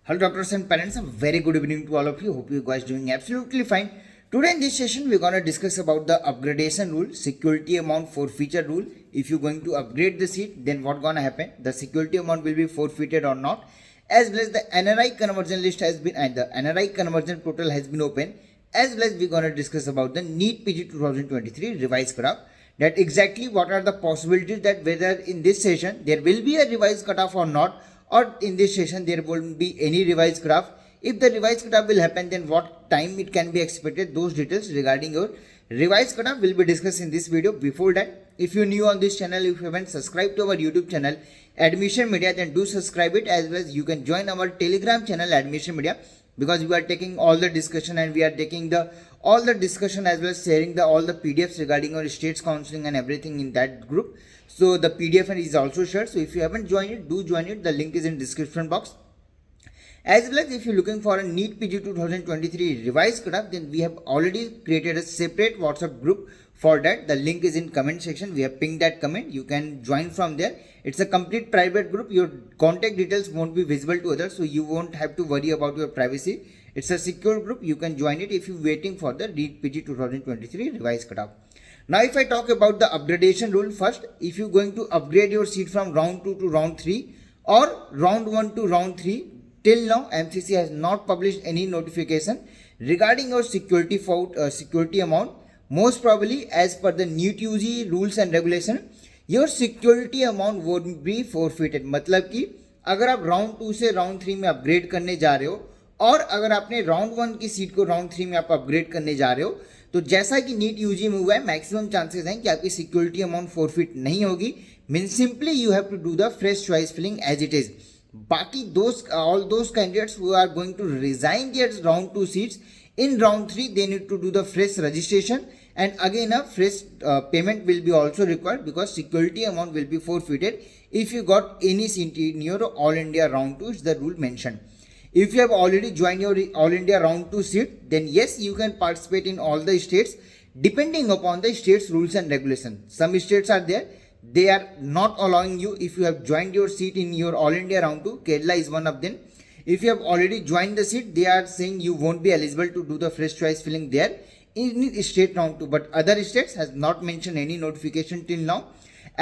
Hello doctors and parents, a very good evening to all of you. Hope you guys doing absolutely fine. Today in this session we're gonna discuss about the upgradation rule, security amount forfeiture rule. If you're going to upgrade the seat, then what gonna happen? The security amount will be forfeited or not. As well as the NRI conversion list has been and the NRI conversion portal has been open. As well as we're gonna discuss about the NEET PG 2023 revised cutoff. That exactly what are the possibilities that whether in this session there will be a revised cutoff or not, or in this session there won't be any revised graph. If the revised cutoff will happen, then what time it can be expected, those details regarding your revised cutoff will be discussed in this video. Before that, if you're new on this channel, if you haven't subscribed to our YouTube channel Admission Media, then do subscribe it. As well as you can join our Telegram channel Admission Media, because we are taking all the discussion and we are taking the all the discussion as well as sharing the all the PDFs regarding our states counseling and everything in that group. So the PDF is also shared. So if you haven't joined it, do join it. The link is in description box. As well as if you're looking for a NEET PG 2023 revised cutoff, then we have already created a separate WhatsApp group for that. The link is in comment section. We have pinned that comment. You can join from there. It's a complete private group. Your contact details won't be visible to others, so you won't have to worry about your privacy. It's a secure group. You can join it if you're waiting for the NEET PG 2023 revised cutoff. Now if I talk about the upgradation rule first, if you're going to upgrade your seat from round 2 to round 3 or round 1 to round 3, till now MCC has not published any notification regarding your security amount. Most probably as per the NEET UG rules and regulation, your security amount would be forfeited. मतलब कि अगर आप round 2 से round 3 में upgrade करने जा रहे हो और अगर आपने राउंड 1 की सीट को राउंड 3 में आप अपग्रेड करने जा रहे हो, तो जैसा कि नीट यूजी में हुआ है, मैक्सिमम चांसेस हैं कि आपकी सिक्योरिटी अमाउंट फोरफिट नहीं होगी. Mean simply you have to do the fresh choice filling as it is. बाकी all those candidates who are going to resign their round 2 seats in round 3, they need to do the fresh registration, and again a fresh payment will be also required, because security amount will be forfeited if you got any seat in your all India round 2. Is the rule mentioned. If you have already joined your all India round 2 seat, then yes, you can participate in all the states depending upon the states rules and regulations. Some states are there, they are not allowing you if you have joined your seat in your all India round 2. Kerala is one of them. If you have already joined the seat, they are saying you won't be eligible to do the fresh choice filling there in state round 2. But other states has not mentioned any notification till now.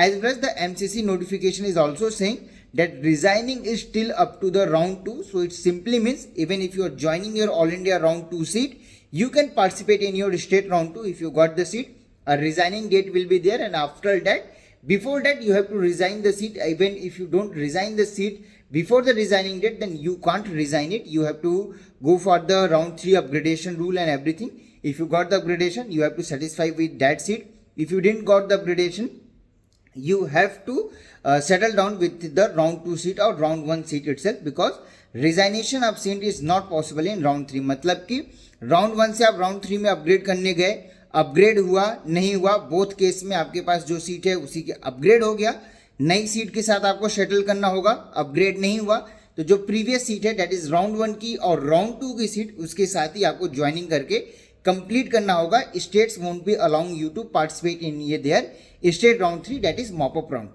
As well as the MCC notification is also saying that resigning is still up to the round 2. So it simply means even if you are joining your all India round 2 seat, you can participate in your state round 2 if you got the seat. A resigning date will be there, and after that, before that you have to resign the seat. Even if you don't resign the seat before the resigning date, then you can't resign it. You have to go for the round 3 upgradation rule and everything. If you got the upgradation, you have to satisfy with that seat. If you didn't got the upgradation, you have to settle down with the round 2 seat or round 1 seat itself, because resignation of seat is not possible in round 3. मतलब कि round 1 से आप round 3 में upgrade करने गए, upgrade हुआ नहीं हुआ, बोथ केस में आपके पास जो सीट है उसी के अपग्रेड हो गया, नई सीट के साथ आपको सेटल करना होगा. अपग्रेड नहीं हुआ तो जो प्रीवियस सीट है दैट इज राउंड 1 की और राउंड 2 की सीट, उसके साथ ही आपको ज्वाइनिंग करके कंप्लीट करना होगा. States won't be allowing you to participate in ये their state round 3, that is mop up round.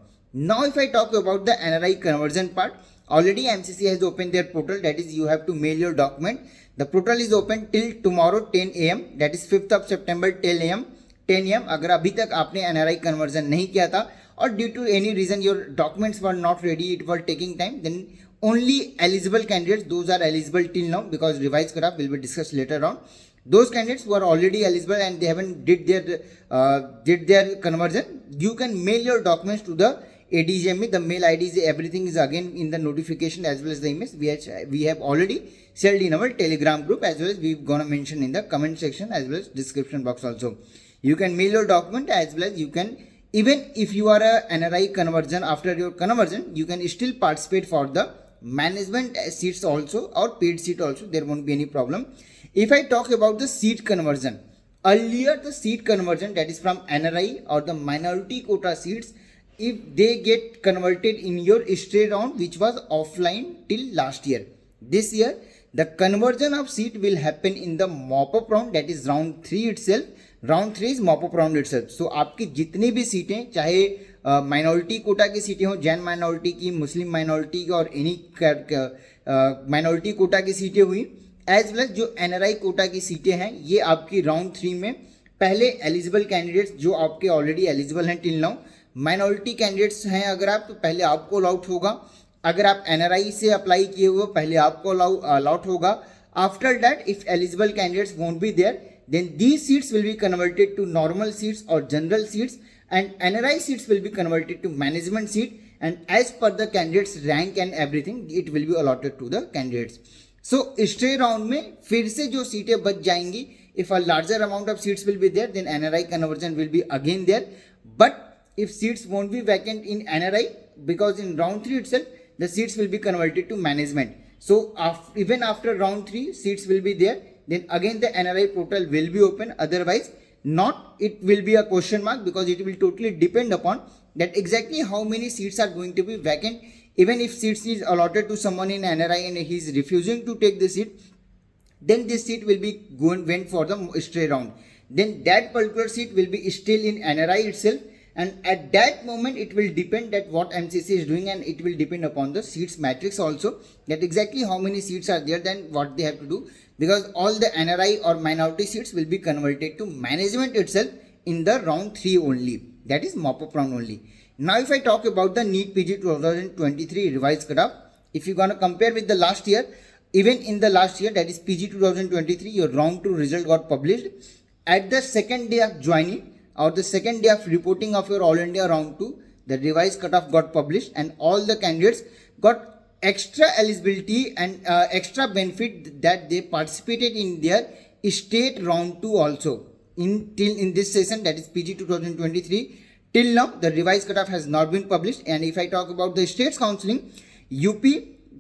Now if I talk about the NRI conversion part, already MCC has opened their portal, that is you have to mail your document. The portal is open till tomorrow 10 AM, that is 5th of September 10 AM. अगर अभी तक आपने NRI conversion नहीं किया था और due to any reason your documents were not ready, it was taking time, then only eligible candidates, those are eligible till now, because revised cutoff will be discussed later on. Those candidates who are already eligible and they haven't did their conversion, you can mail your documents to the ADGME. The mail IDs, everything is again in the notification as well as the emails we have already shared in our Telegram group, as well as we're gonna mention in the comment section as well as description box also. You can mail your document, as well as you can, even if you are a NRI conversion, after your conversion you can still participate for the management seats also or paid seat also. There won't be any problem. If I talk about the seat conversion, earlier the seat conversion, that is from NRI or the minority quota seats, if they get converted in your state round which was offline till last year, this year the conversion of seat will happen in the mop up round, that is round 3 itself. Round 3 is mop up round itself. So आपकी जितनी भी सीटें, चाहे minority quota की सीटें हो, Jain minority की, मुस्लिम minority की और एनी माइनॉरिटी कोटा की सीटें हुई, एज वेल जो एनआरआई कोटा की सीटें हैं, ये आपकी राउंड 3 में पहले एलिजिबल कैंडिडेट्स जो आपके ऑलरेडी एलिजिबल हैं टिल नाउ, माइनॉरिटी कैंडिडेट्स हैं अगर आप, तो पहले आपको अलॉट होगा. अगर आप एनआरआई से अप्लाई किए हुए पहले आपको अलॉट होगा. After that if eligible candidates won't be there, then these seats will be converted to normal seats or general seats, and NRI seats will be converted to management seat, and as per the candidates rank and everything it will be allotted to the candidates. So stray round में फिर से जो सीटें बच जाएंगी, if a larger amount of seats will be there, then NRI conversion will be again there. But if seats won't be vacant in NRI, because in round 3 itself the seats will be converted to management. So even after round 3 seats will be there, then again the NRI portal will be open. Otherwise not, it will be a question mark, because it will totally depend upon that exactly how many seats are going to be vacant. Even if seats is allotted to someone in NRI and he is refusing to take the seat, then this seat will be went for the stray round. Then that particular seat will be still in NRI itself, and at that moment it will depend that what MCC is doing, and it will depend upon the seats matrix also, that exactly how many seats are there, then what they have to do, because all the NRI or minority seats will be converted to management itself in the round 3 only, that is mop up round only. Now if I talk about the NEET PG 2023 revised cutoff, if you gonna compare with the last year, even in the last year, that is PG 2023, your round 2 result got published at the second day of joining or the second day of reporting of your All India round 2. The revised cutoff got published, and all the candidates got extra eligibility and extra benefit that they participated in their state round 2 also in this session, that is PG 2023. Till now the revised cutoff has not been published. And if I talk about the states counseling, UP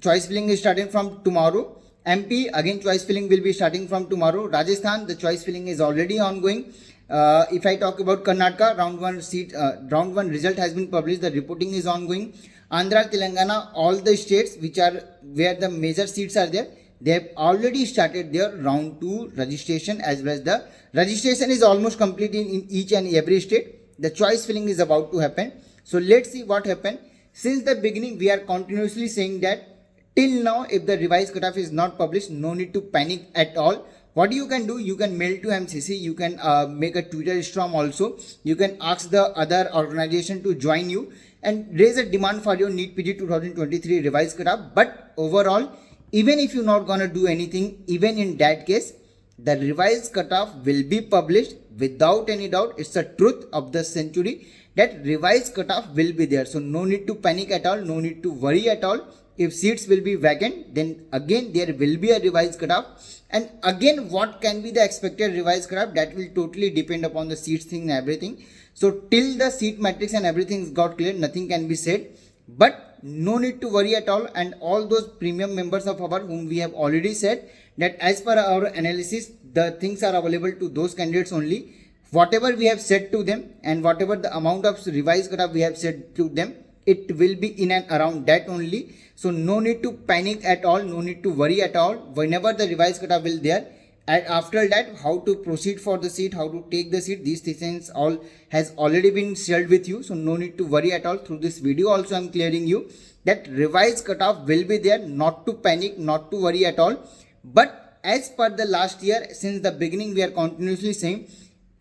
choice filling is starting from tomorrow. MP again choice filling will be starting from tomorrow. Rajasthan, the choice filling is already ongoing. If I talk about Karnataka, round 1 result has been published, the reporting is ongoing. Andhra, Telangana, all the states which are where the major seats are there, they have already started their round 2 registration, as well as the registration is almost complete in each and every state. The choice filling is about to happen. So let's see what happened. Since the beginning we are continuously saying that till now if the revised cutoff is not published, no need to panic at all. What you can do, you can mail to MCC, you can make a Twitter storm also, you can ask the other organization to join you and raise a demand for your NEET PG 2023 revised cutoff. But overall, even if you're not gonna do anything, even in that case, the revised cutoff will be published without any doubt. It's the truth of the century that revised cutoff will be there. So no need to panic at all, no need to worry at all. If seats will be vacant, then again there will be a revised cutoff. And again, what can be the expected revised cutoff, that will totally depend upon the seats thing and everything. So till the seat matrix and everything got clear, nothing can be said. But no need to worry at all. And all those premium members of our whom we have already said that as per our analysis, the things are available to those candidates only. Whatever we have said to them and whatever the amount of revised cutoff we have said to them, it will be in and around that only. So no need to panic at all, no need to worry at all. Whenever the revised cutoff will there, and after that how to proceed for the seat, how to take the seat, these things all has already been shared with you. So no need to worry at all. Through this video also I am clearing you that revised cutoff will be there, not to panic, not to worry at all. But as per the last year, since the beginning we are continuously saying,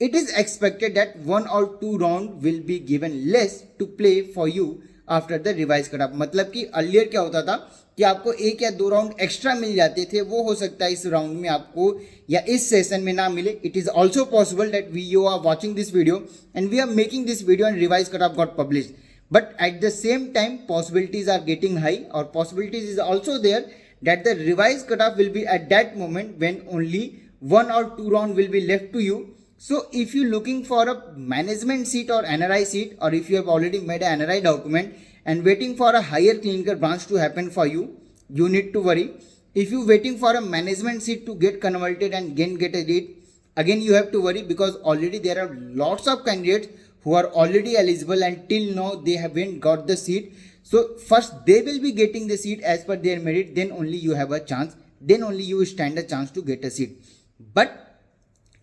it is expected that 1 or 2 round will be given less to play for you after the revise cutoff. मतलब कि earlier क्या होता था कि आपको 1 या 2 round extra मिल जाते थे, वो हो सकता है इस राउंड में आपको या इस सेशन में ना मिले. It is also possible that you are watching this video and we are making this video and revise cutoff got publish, but at the same time possibilities are getting high और possibilities is also there that the revised cutoff will be at that moment when only 1 or 2 round will be left to you. So if you looking for a management seat or NRI seat, or if you have already made an NRI document and waiting for a higher clinical branch to happen for you, you need to worry. If you waiting for a management seat to get converted and get a date, again you have to worry, because already there are lots of candidates who are already eligible and till now they haven't got the seat. So first they will be getting the seat as per their merit, then only you have a chance, then only you stand a chance to get a seat. But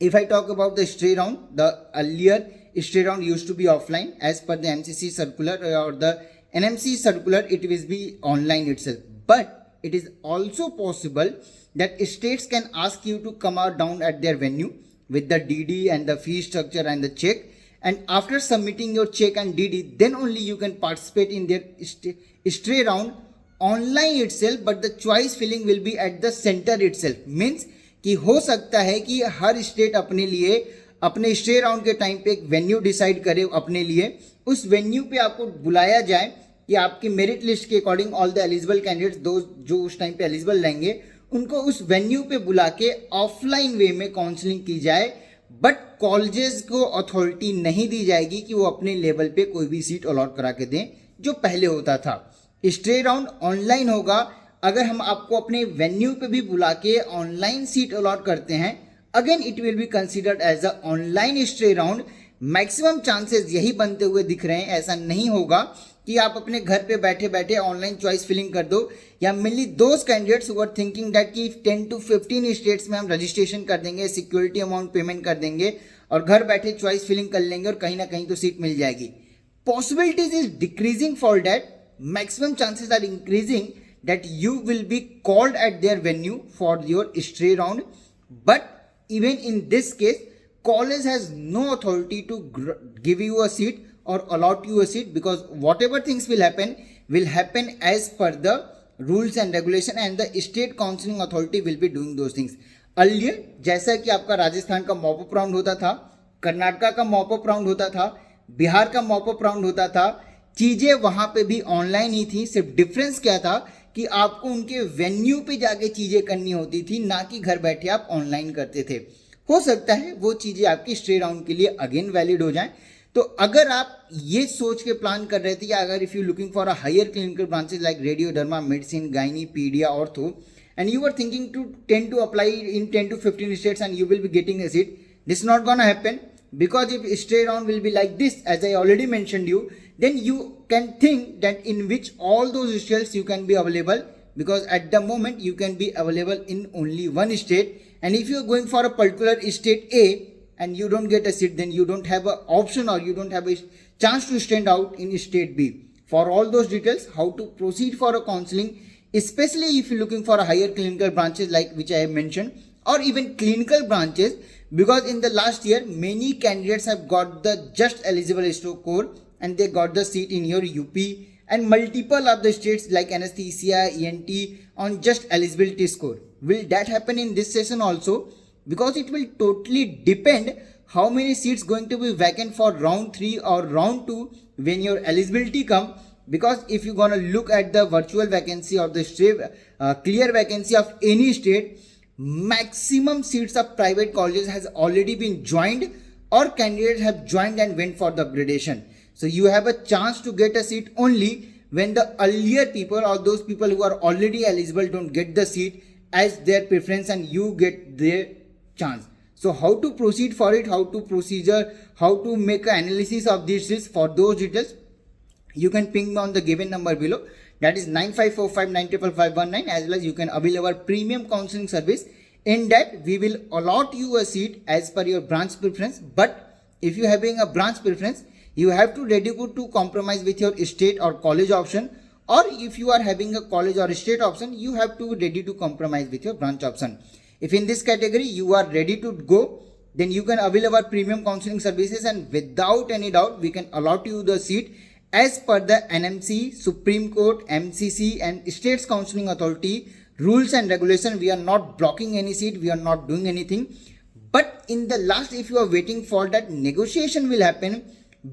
If I talk about the stray round, the earlier stray round used to be offline as per the MCC circular or the NMC circular, it will be online itself. But it is also possible that states can ask you to come out down at their venue with the DD and the fee structure and the check. And after submitting your check and DD, then only you can participate in their stray round online itself. But the choice filling will be at the center itself. Means कि हो सकता है कि हर state अपने लिए अपने stay round के time पे एक वेन्यू डिसाइड करे अपने लिए, उस वेन्यू पे आपको बुलाया जाए कि आपकी मेरिट लिस्ट के according all the eligible candidates दो जो उस टाइम पे एलिजिबल रहेंगे उनको उस वेन्यू पे बुला के ऑफलाइन वे में काउंसलिंग की जाए. बट कॉलेजेस को अथॉरिटी नहीं दी जाएगी कि वो अपने लेवल पे कोई भी सीट अलॉट करा के दें जो पहले होता था. स्टे राउंड ऑनलाइन होगा. अगर हम आपको अपने वेन्यू पे भी बुला के ऑनलाइन सीट अलॉट करते हैं, again it will be considered as a online stray round. Maximum chances यही बनते हुए दिख रहे हैं. ऐसा नहीं होगा कि आप अपने घर पे बैठे बैठे ऑनलाइन चॉइस फिलिंग कर दो. या mainly those candidates who are thinking that कि 10 to 15 स्टेट्स में हम रजिस्ट्रेशन कर देंगे, सिक्योरिटी अमाउंट पेमेंट कर देंगे और घर बैठे चॉइस फिलिंग कर लेंगे और कहीं ना कहीं तो सीट मिल जाएगी. Possibilities is decreasing for that. Maximum chances are increasing that you will be called at their venue for your stray round. But even in this case, college has no authority to give you a seat or allot you a seat, because whatever things will happen as per the rules and regulation, and the state counseling authority will be doing those things. Earlier जैसा कि आपका राजस्थान का mop up round होता था, कर्नाटका का mop up round होता था, बिहार का मॉपअप राउंड होता था, चीज़ें वहाँ पे भी ऑनलाइन ही थी. सिर्फ डिफरेंस क्या था कि आपको उनके वेन्यू पे जाके चीज़ें करनी होती थी, ना कि घर बैठे आप ऑनलाइन करते थे. हो सकता है वो चीज़ें आपकी स्टे राउंड के लिए अगेन वैलिड हो जाएं. तो अगर आप ये सोच के प्लान कर रहे थे कि अगर if you looking for a higher clinical branches like radio, derma, medicine, gynae, paedia, ortho, and you were thinking to tend to apply in 10 to 15 states and you will be getting a seat, this is not gonna happen. Because if stay round will be like this, as I already mentioned you, then you can think that in which all those states you can be available, because at the moment you can be available in only one state. And if you are going for a particular state A and you don't get a seat, then you don't have an option or you don't have a chance to stand out in state B. For all those details, how to proceed for a counseling, especially if you're looking for a higher clinical branches like which I have mentioned, or even clinical branches, because in the last year many candidates have got the just eligible score and they got the seat in your UP and multiple of the states like anesthesia, ENT on just eligibility score. Will that happen in this session also? Because it will totally depend how many seats going to be vacant for round 3 or round 2 when your eligibility come. Because if you're gonna look at the virtual vacancy or the clear vacancy of any state, maximum seats of private colleges has already been joined or candidates have joined and went for the upgradation. So you have a chance to get a seat only when the earlier people or those people who are already eligible don't get the seat as their preference and you get their chance. So how to proceed for it, how to procedure, how to make an analysis of these seats, for those details you can ping me on the given number below, that is 9545955519, as well as you can avail our premium counseling service. In that we will allot you a seat as per your branch preference. But if you having a branch preference, you have to ready to compromise with your state or college option, or if you are having a college or state option, you have to ready to compromise with your branch option. If in this category you are ready to go, then you can avail our premium counseling services, and without any doubt we can allot you the seat as per the NMC, Supreme Court, MCC and States Counseling Authority rules and regulation. We are not blocking any seat, we are not doing anything. But in the last, if you are waiting for that negotiation will happen,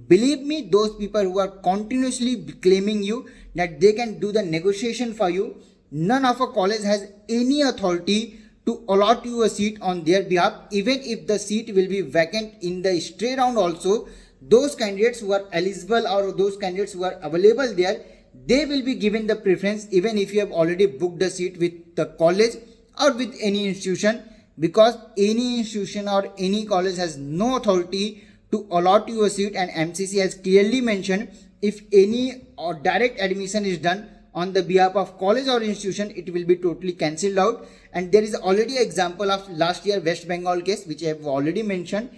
believe me, those people who are continuously claiming you that they can do the negotiation for you, none of a college has any authority to allot you a seat on their behalf. Even if the seat will be vacant in the stray round also, those candidates who are eligible or those candidates who are available there, they will be given the preference even if you have already booked a seat with the college or with any institution, because any institution or any college has no authority to allot you a seat. And MCC has clearly mentioned, if any or direct admission is done on the behalf of college or institution, it will be totally cancelled out. And there is already an example of last year West Bengal case, which I have already mentioned.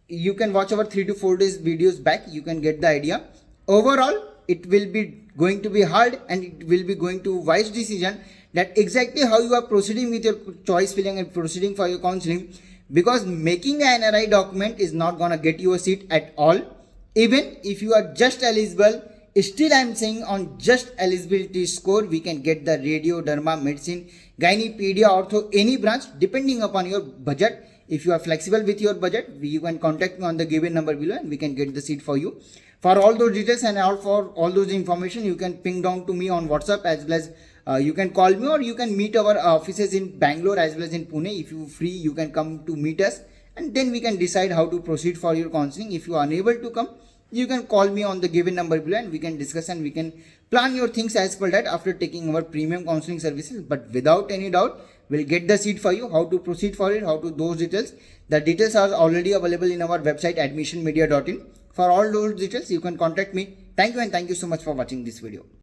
You can watch our 3 to 4 days videos back, you can get the idea. Overall, it will be going to be hard, and it will be going to wise decision that exactly how you are proceeding with your choice filling and proceeding for your counseling, because making an NRI document is not gonna get you a seat at all. Even if you are just eligible, still I am saying on just eligibility score, we can get the radio, derma, medicine, gynae, pedia, ortho, any branch depending upon your budget. If you are flexible with your budget, you can contact me on the given number below and we can get the seat for you. For all those details and for all those information, you can ping down to me on WhatsApp, as well as you can call me, or you can meet our offices in Bangalore as well as in Pune. If you free, you can come to meet us, and then we can decide how to proceed for your counseling. If you are unable to come, you can call me on the given number below and we can discuss and we can plan your things as per that after taking our premium counseling services. But without any doubt, we'll get the seat for you. How to proceed for it, how to those details. The details are already available in our website admissionmedia.in. For all those details, you can contact me. Thank you, and thank you so much for watching this video.